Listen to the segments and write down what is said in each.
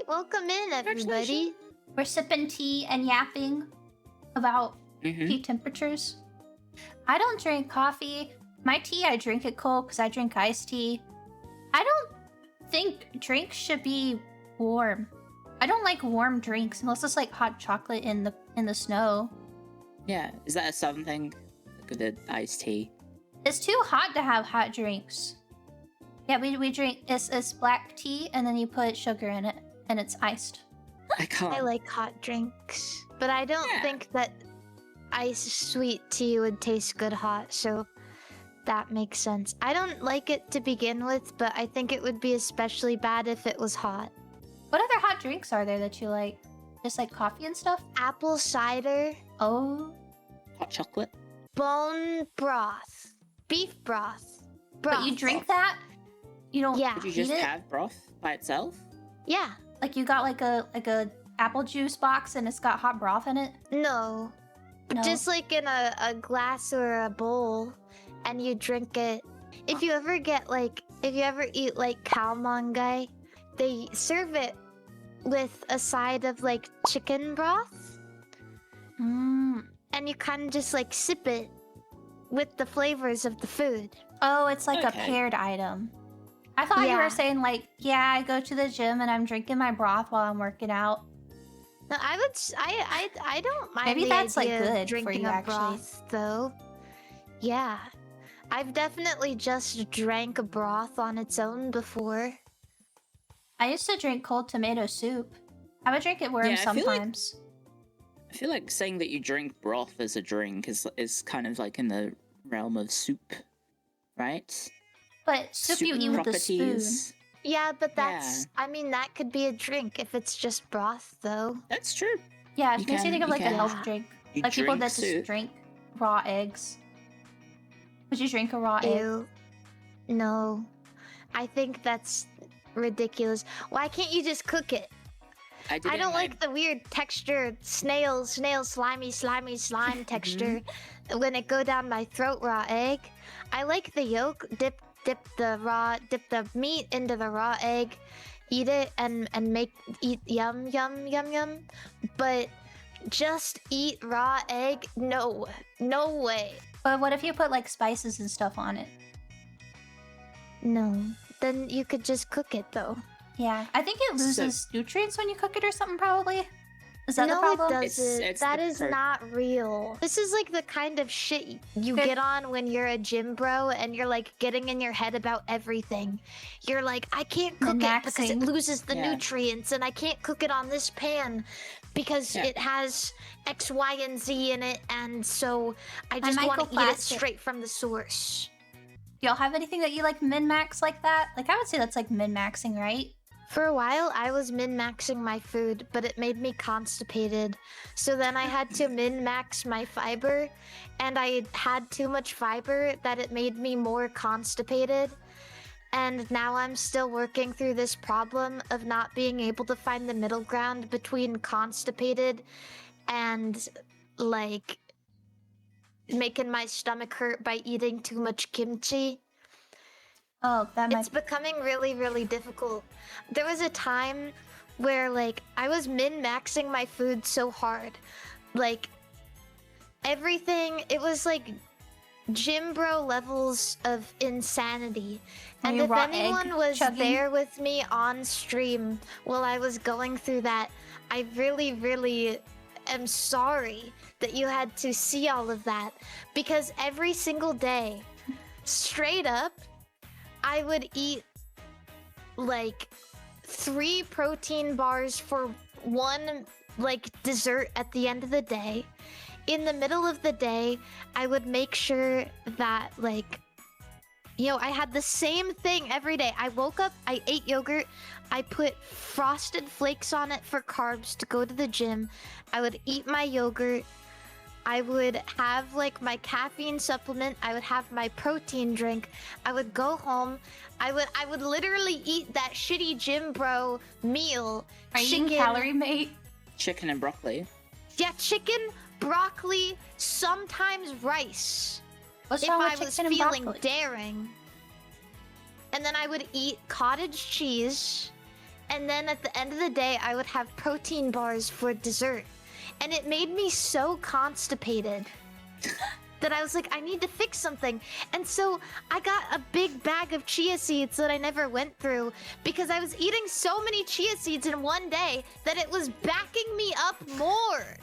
welcome in, everybody. We're sipping tea and yapping about tea temperatures. I don't drink coffee. My tea, I drink it cold because I drink iced tea. I don't think drinks should be warm. I don't like warm drinks unless it's like hot chocolate in the snow. Yeah, is that a southern thing? Like the iced tea. It's too hot to have hot drinks. Yeah, we drink it's black tea and then you put sugar in it and it's iced. I can't. I like hot drinks, but I don't think that iced sweet tea would taste good hot, so that makes sense. I don't like it to begin with, but I think it would be especially bad if it was hot. What other hot drinks are there that you like? Just like coffee and stuff? Apple cider. Oh. Hot chocolate. Bone broth. Beef broth. But you drink that? You don't Yeah. Would you eat just it? have broth by itself? Yeah. Like you got like a apple juice box and it's got hot broth in it? No. No. Just like in a glass or a bowl, and you drink it. If you ever eat like khao they serve it with a side of like chicken broth. And you kind of just like sip it with the flavors of the food. Oh, it's like a Okay. paired item. I thought you Yeah. were saying like, yeah, I go to the gym and I'm drinking my broth while I'm working out. No, I don't mind. Maybe the that's, like, idea of good for drinking you, a actually. broth, though. Yeah, I've definitely just drank a broth on its own before. I used to drink cold tomato soup. I would drink it warm Yeah, I feel like- sometimes. I feel like saying that you drink broth as a drink is kind of like in the realm of soup, right? But soup you eat with the spoon. properties. Yeah, but I mean, that could be a drink if it's just broth, though. That's true. Yeah, it You makes me can- think of you like a can- health Yeah. drink. You Like people drink that soup. just drink raw eggs. Would you drink a raw egg? Ew. No. I think that's ridiculous. Why can't you just cook it? I, did I it don't in my- like the weird texture, snail, slimy slime texture when it go down my throat raw egg. I like the yolk, dip the meat into the raw egg, eat it and eat yum. But just eat raw egg? No way. But what if you put like spices and stuff on it? No. Then you could just cook it though. Yeah, I think it loses nutrients when you cook it or something, probably. Is that the No, problem? it doesn't. It's That the is not real. This is like the kind of shit you Good. get on when you're a gym bro and you're like getting in your head about everything. You're like, I can't cook it because it Min-maxing. loses the Yeah. nutrients, and I can't cook it on this pan because Yeah. it has X, Y, and Z in it, and so I just want to eat it microplastic. straight from the source. Y'all have anything that you like min-max like that? Like I would say that's like min-maxing, right? For a while, I was min-maxing my food, but it made me constipated. So then I had to min-max my fiber, and I had too much fiber that it made me more constipated. And now I'm still working through this problem of not being able to find the middle ground between constipated and, like, making my stomach hurt by eating too much kimchi. Oh, that might. It's becoming really, really difficult. There was a time where, like, I was min-maxing my food so hard. Like, everything, it was like gym bro levels of insanity. Were And you if raw egg anyone was chugging? there with me on stream while I was going through that, I really, really am sorry that you had to see all of that. Because every single day, straight up, I would eat like 3 protein bars for one like dessert at the end of the day. In the middle of the day, I would make sure that like, you know, I had the same thing every day. I woke up, I ate yogurt, I put frosted flakes on it for carbs to go to the gym. I would eat my yogurt. I would have like my caffeine supplement. I would have my protein drink. I would go home. I would literally eat that shitty gym bro meal. Are you eating calorie mate? Chicken and broccoli. Yeah, chicken, broccoli, sometimes rice. What's If wrong I with was chicken and feeling broccoli? daring. And then I would eat cottage cheese And then at the end of the day, I would have protein bars for dessert. And it made me so constipated that I was like, I need to fix something. And so I got a big bag of chia seeds that I never went through because I was eating so many chia seeds in one day that it was backing me up more.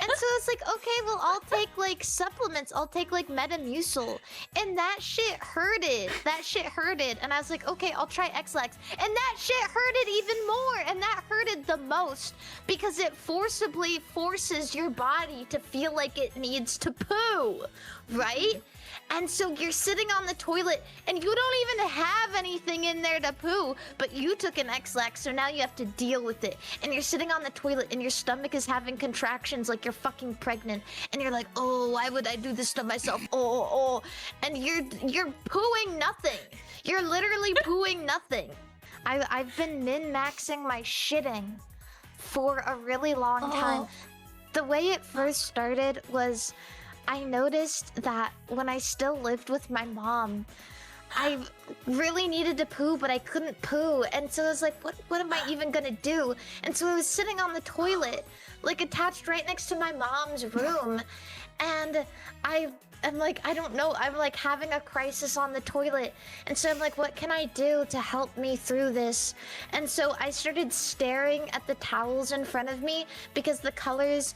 And so it's like, okay, well, I'll take like supplements. I'll take like Metamucil. And that shit hurted. That shit hurted. And I was like, okay, I'll try X-Lax. And that shit hurted even more. And that hurted the most because it forcibly forces your body to feel like it needs to poo, right? And so you're sitting on the toilet and you don't even have anything in there to poo, but you took an X-Lax, so now you have to deal with it. And you're sitting on the toilet and your stomach is having contractions like you're fucking pregnant. And you're like, oh, why would I do this to myself? Oh. And you're pooing nothing. You're literally pooing nothing. I've been min-maxing my shitting for a really long time. The way it first started was I noticed that when I still lived with my mom, I really needed to poo, but I couldn't poo. And so I was like, what am I even gonna do? And so I was sitting on the toilet, like attached right next to my mom's room. And I'm like, I don't know, I'm like having a crisis on the toilet. And so I'm like, what can I do to help me through this? And so I started staring at the towels in front of me because the colors,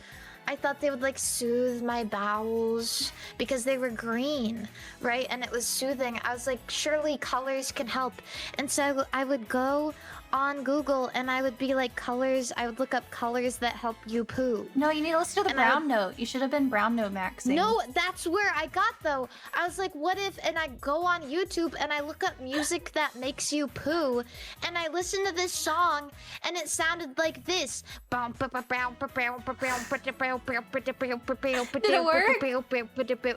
I thought they would like soothe my bowels because they were green, right? And it was soothing. I was like, surely colors can help. And so I would go on Google and I would be like colors. I would look up colors that help you poo. No, you need to listen to the brown note. You should have been brown note maxing. No, that's where I got though. I was like, what if, and I go on YouTube and I look up music that makes you poo and I listen to this song and it sounded like this. Did it work?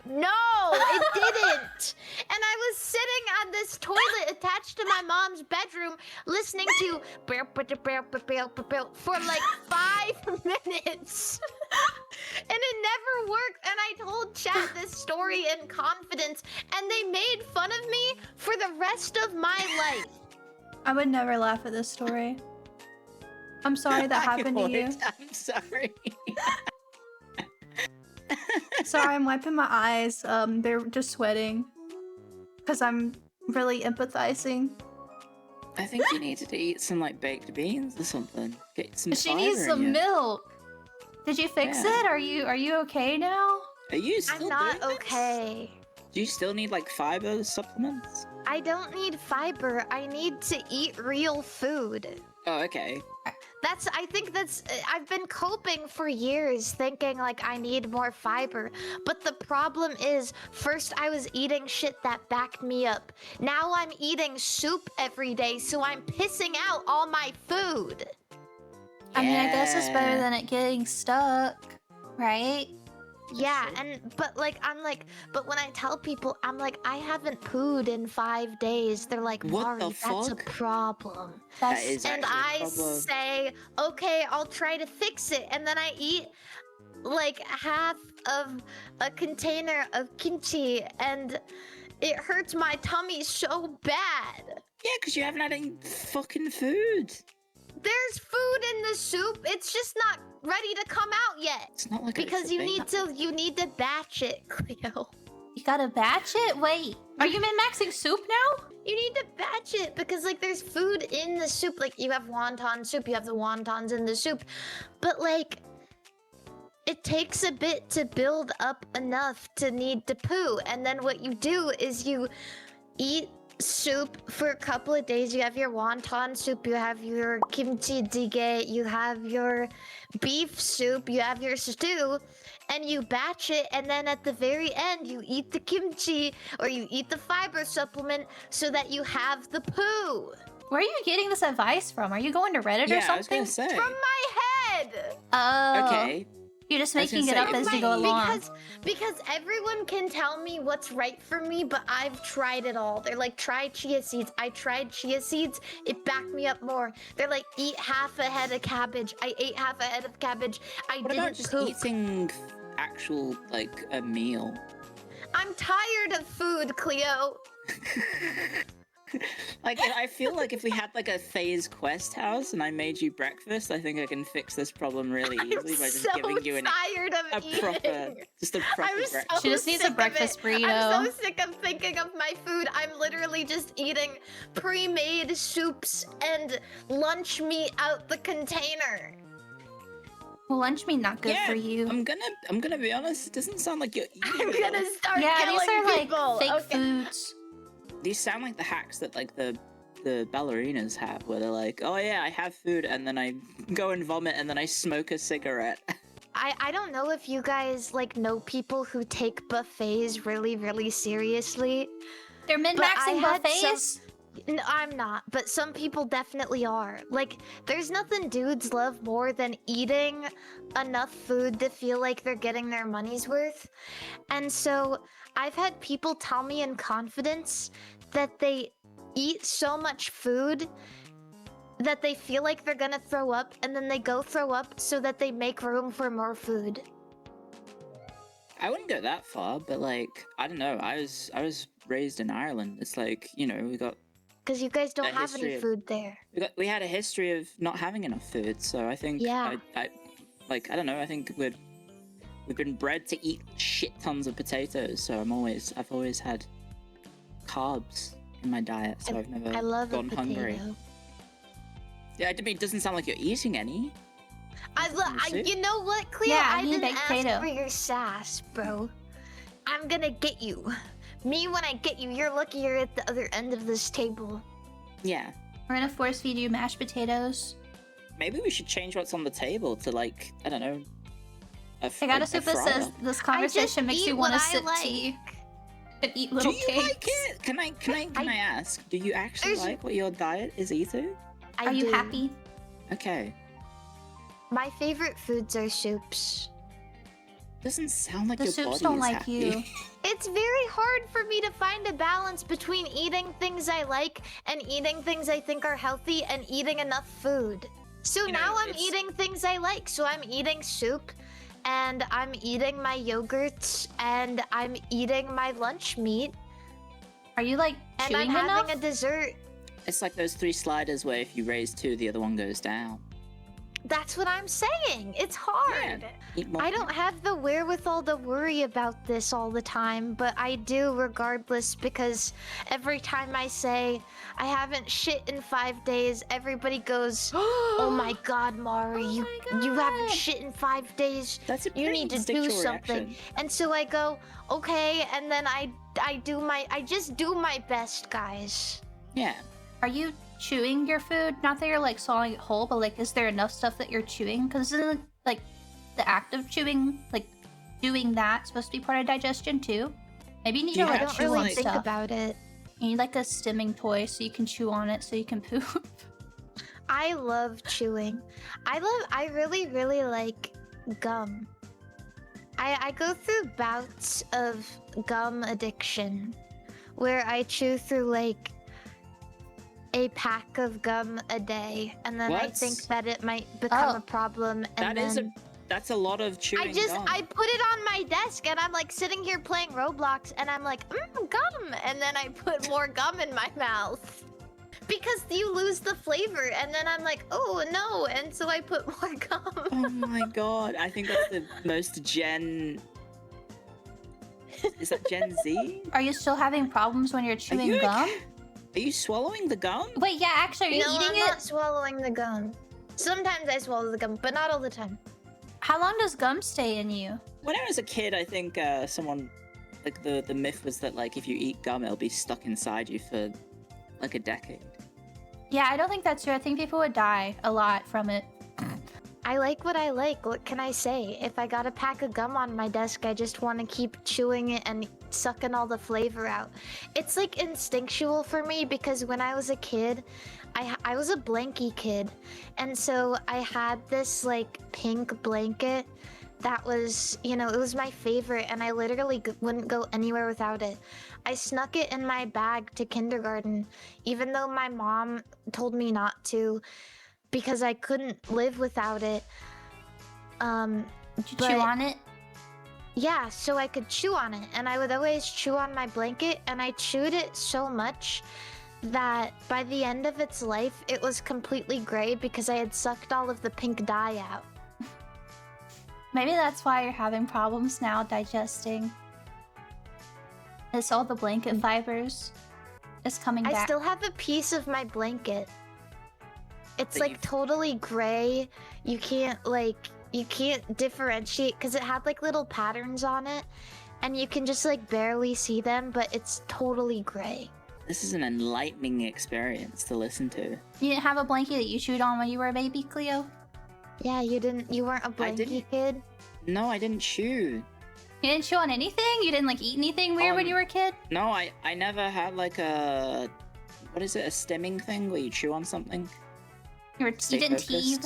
No, it didn't. And I was sitting on this toilet attached to my mom's bedroom listening to for like 5 minutes. And it never worked. And I told chat this story in confidence and they made fun of me for the rest of my life. I would never laugh at this story. I'm sorry that happened to you. I'm sorry. Sorry, I'm wiping my eyes. They're just sweating. Because I'm really empathizing. I think you needed to eat some like baked beans or something. Get some. She needs some milk. Did you fix it? Are you okay now? Are you still I'm not doing okay. This? Do you still need like fiber supplements? I don't need fiber. I need to eat real food. Oh, okay. I've been coping for years thinking like I need more fiber. But the problem is, first I was eating shit that backed me up. Now I'm eating soup every day, so I'm pissing out all my food. I mean, I guess it's better than it getting stuck, right? Yeah, but when I tell people, I'm like, I haven't pooed in 5 days. They're like, What Mari, the that's a fuck? problem. That is And actually a I problem. say, okay, I'll try to fix it. And then I eat like half of a container of kimchi and it hurts my tummy so bad. Yeah, because you haven't had any fucking food. There's food in the soup. It's just not ready to come out yet. It's not like Because you need to batch it, Cleo. You gotta batch it? Wait, are you min-maxing soup now? You need to batch it because like there's food in the soup. Like you have wonton soup, you have the wontons in the soup. But like it takes a bit to build up enough to need to poo. And then what you do is you eat soup for a couple of days. You have your wonton soup, you have your kimchi jjigae, you have your beef soup, you have your stew, and you batch it, and then at the very end you eat the kimchi or you eat the fiber supplement so that you have the poo. Where are you getting this advice from? Are you going to Reddit or Yeah, I was something? gonna say. From my head! Oh. Okay. You're just I was making it gonna up say, as you go along. Because everyone can tell me what's right for me, but I've tried it all. They're like, try chia seeds. I tried chia seeds. It backed me up more. They're like, eat half a head of cabbage. I ate half a head of cabbage. What about just eating actual, like, a meal? I'm tired of food, Cleo. Like, I feel like if we had like a phase quest house and I made you breakfast, I think I can fix this problem really easily by just so giving you tired of a proper, just a proper I'm breakfast. so She just needs a sick of breakfast it. burrito. I'm so sick of thinking of my food. I'm literally just eating pre-made soups and lunch meat out the container. Well, lunch meat not good Yeah, for you. I'm gonna be honest. It doesn't sound like you're eating. I'm it gonna all. start Yeah, killing these are people. like fake Okay. foods. These sound like the hacks that like the ballerinas have, where they're like, "Oh yeah, I have food, and then I go and vomit, and then I smoke a cigarette." I don't know if you guys like know people who take buffets really, really seriously. They're But I min-maxing had buffets. No, I'm not, but some people definitely are. Like, there's nothing dudes love more than eating enough food to feel like they're getting their money's worth. And so I've had people tell me in confidence that they eat so much food that they feel like they're gonna throw up, and then they go throw up so that they make room for more food. I wouldn't go that far, but like, I don't know. I was raised in Ireland. It's like, you know, Because you guys don't A have any history of- food there. we had a history of not having enough food. So I think Yeah. I don't know. I think we've been bred to eat shit tons of potatoes. So I've always had carbs in my diet. So I've never I love a gone potato. hungry. Yeah, I mean, it doesn't sound like you're eating any. You know what, Cleo? Yeah, I I need didn't baked ask potato. for your sass, bro. I'm gonna get you. Me, when I get you, you're lucky you're at the other end of this table. Yeah. We're gonna force feed you mashed potatoes. Maybe we should change what's on the table to like, I don't know. I got a soup that says fryer. this conversation makes eat you want to what I sip like. tea and eat Do little you cakes. like it? Can I ask? Do you actually There's- like what your diet is eating? I Are you do. happy? Okay. My favorite foods are soups. Doesn't sound like The your soups body don't is like happy. you. It's very hard for me to find a balance between eating things I like and eating things I think are healthy and eating enough food. So You know, now I'm it's- eating things I like. So I'm eating soup, and I'm eating my yogurts, and I'm eating my lunch meat, Are you like and chewing I'm enough? having a dessert. It's like those 3 sliders where if you raise 2, the other one goes down. That's what I'm saying. It's hard. Eat more. I don't have the wherewithal to worry about this all the time, but I do regardless, because every time I say I haven't shit in 5 days, everybody goes, "Oh my god, Mari, Oh you my haven't God. shit in 5 days. That's a You pretty need to do instinctual something." reaction. And so I go, "Okay," and then I just do my best, guys. Yeah. Are you chewing your food? Not that you're like swallowing it whole, but like, is there enough stuff that you're chewing? Because isn't like the act of chewing, like doing that, supposed to be part of digestion too? Maybe you need Do you to I like have don't chew really on like- think stuff. about it. You need like a stimming toy so you can chew on it so you can poop. I love chewing. I really, really like gum. I go through bouts of gum addiction where I chew through like a pack of gum a day, and then I What? think that it might become Oh. a problem, and That's a lot of chewing gum. I put it on my desk, and I'm like sitting here playing Roblox, and I'm like, gum, and then I put more gum in my mouth. Because you lose the flavor, and then I'm like, oh no, and so I put more gum. Oh my god, I think that's the most Gen... Is that Gen Z? Are you still having problems when you're chewing you gum? Are you swallowing the gum? Wait, yeah, actually, are you No, eating I'm it? not swallowing the gum. Sometimes I swallow the gum, but not all the time. How long does gum stay in you? When I was a kid, I think someone... Like, the myth was that, like, if you eat gum, it'll be stuck inside you for, like, a decade. Yeah, I don't think that's true. I think people would die a lot from it. I like what I like. What can I say? If I got a pack of gum on my desk, I just want to keep chewing it and sucking all the flavor out. It's like instinctual for me because when I was a kid, I was a blankie kid. And so I had this like pink blanket that was, you know, it was my favorite, and I literally wouldn't go anywhere without it. I snuck it in my bag to kindergarten, even though my mom told me not to, because I couldn't live without it. Did you But- chew on it? Yeah, so I could chew on it, and I would always chew on my blanket, and I chewed it so much that by the end of its life, it was completely gray because I had sucked all of the pink dye out. Maybe that's why you're having problems now digesting. It's all the blanket fibers is coming back. I still have a piece of my blanket. It's But like totally gray. You can't differentiate because it had like little patterns on it, and you can just like barely see them, but it's totally gray. This is an enlightening experience to listen to. You didn't have a blanket that you chewed on when you were a baby, Cleo? Yeah, you weren't a blankie kid? No, I didn't chew. You didn't chew on anything? You didn't like eat anything weird when you were a kid? No, I never had like a... What is it? A stemming thing where you chew on something? You didn't teethe?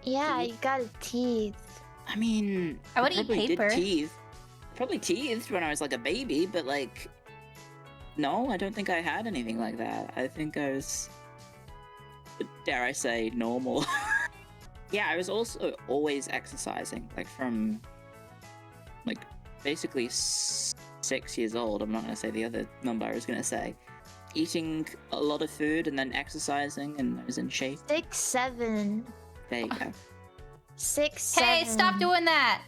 Yeah, you got a teeth. I mean... I would eat paper. Probably teethed when I was like a baby, but like... No, I don't think I had anything like that. I think I was... Dare I say, normal. Yeah, I was also always exercising, like from... Like, basically 6 years old. I'm not going to say the other number I was going to say. Eating a lot of food and then exercising, and I was in shape. 6, 7. There you go. 6, 7. Hey, stop doing that!